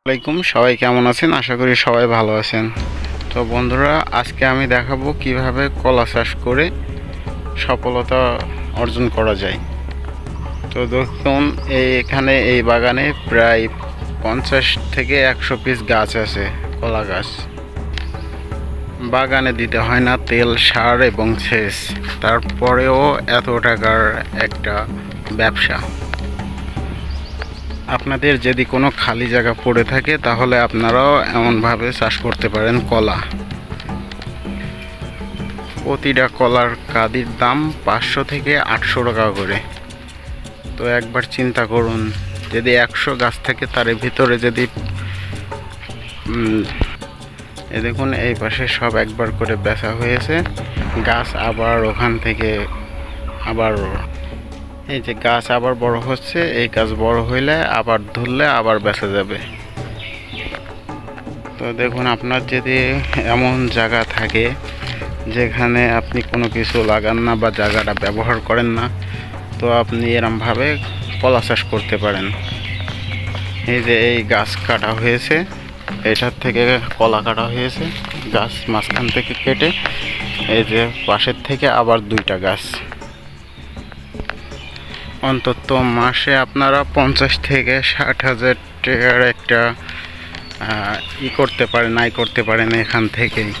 আসসালামাইকুম, সবাই কেমন আছেন? আশা করি সবাই ভালো আছেন। তো বন্ধুরা, আজকে আমি দেখাবো কিভাবে কলা চাষ করে সফলতা অর্জন করা যায়। তো দেখুন, এখানে এই বাগানে প্রায় 50 থেকে 100 পিস গাছ আছে, কলা গাছ। বাগানে দিতে হয় না তেল, সার এবং সেচ, তারপরেও এত টাকার একটা ব্যবসা। আপনাদের যদি কোনো খালি জায়গা পড়ে থাকে তাহলে আপনারাও এমনভাবে চাষ করতে পারেন কলা। প্রতিটা কলার কাদির দাম 500 থেকে 800 টাকা করে। তো একবার চিন্তা করুন, যদি 100 গাছ থাকে তার ভিতরে যদি এই দেখুন, এই পাশে সব একবার করে বেচা হয়েছে গাছ। আবার ওখান থেকে আবার এই যে গাছ আবার বড় হচ্ছে, এই গাছ বড় হইলে আবার ধরলে আবার বেচা যাবে। তো দেখুন, আপনার যদি এমন জায়গা থাকে যেখানে আপনি কোনো কিছু লাগান না বা জায়গাটা ব্যবহার করেন না, তো আপনি এরমভাবে কলা চাষ করতে পারেন। এই যে এই গাছ কাটা হয়েছে, এটার থেকে কলা কাটা হয়েছে, গাছ মাঝখান থেকে কেটে এই যে পাশের থেকে আবার 2টা গাছ। অন্তত মাসে আপনারা 50 থেকে 60 হাজার টাকার একটা আয় করতে পারেন এখান থেকেই।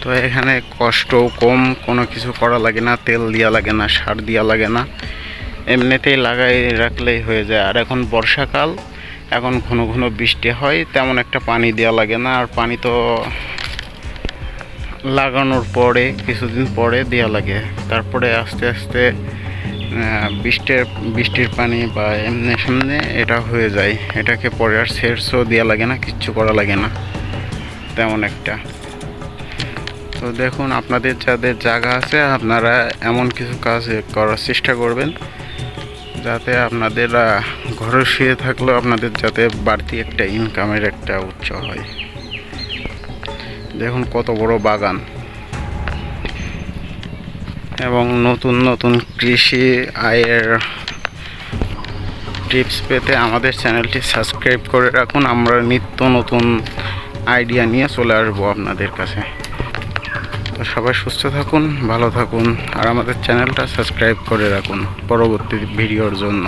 তো এখানে কষ্টও কম, কোনো কিছু করা লাগে না, তেল দেওয়া লাগে না, সার দেওয়া লাগে না, এমনিতেই লাগাই রাখলেই হয়ে যায়। আর এখন বর্ষাকাল, এখন ঘন ঘন বৃষ্টি হয়, তেমন একটা পানি দেওয়া লাগে না। আর পানি তো লাগানোর পরে কিছুদিন পরে দেওয়া লাগে, তারপরে আস্তে আস্তে বৃষ্টির পানি বা এমনি সামনে এটা হয়ে যায়। এটাকে পরে আর সেচও দেওয়া লাগে না, কিচ্ছু করা লাগে না তেমন একটা। তো দেখুন, আপনাদের যাদের জায়গা আছে আপনারা এমন কিছু কাজ করার চেষ্টা করবেন যাতে আপনাদের ঘরে শুয়ে থাকলেও আপনাদের যাতে বাড়তি একটা ইনকামের একটা উৎস হয়। দেখুন কত বড় বাগান। এবং নতুন নতুন কৃষি আয়ের টিপস পেতে আমাদের চ্যানেলটি সাবস্ক্রাইব করে রাখুন। আমরা নিত্য নতুন আইডিয়া নিয়ে চলে আসবো আপনাদের কাছে। তো সবাই সুস্থ থাকুন, ভালো থাকুন, আর আমাদের চ্যানেলটা সাবস্ক্রাইব করে রাখুন পরবর্তী ভিডিওর জন্য।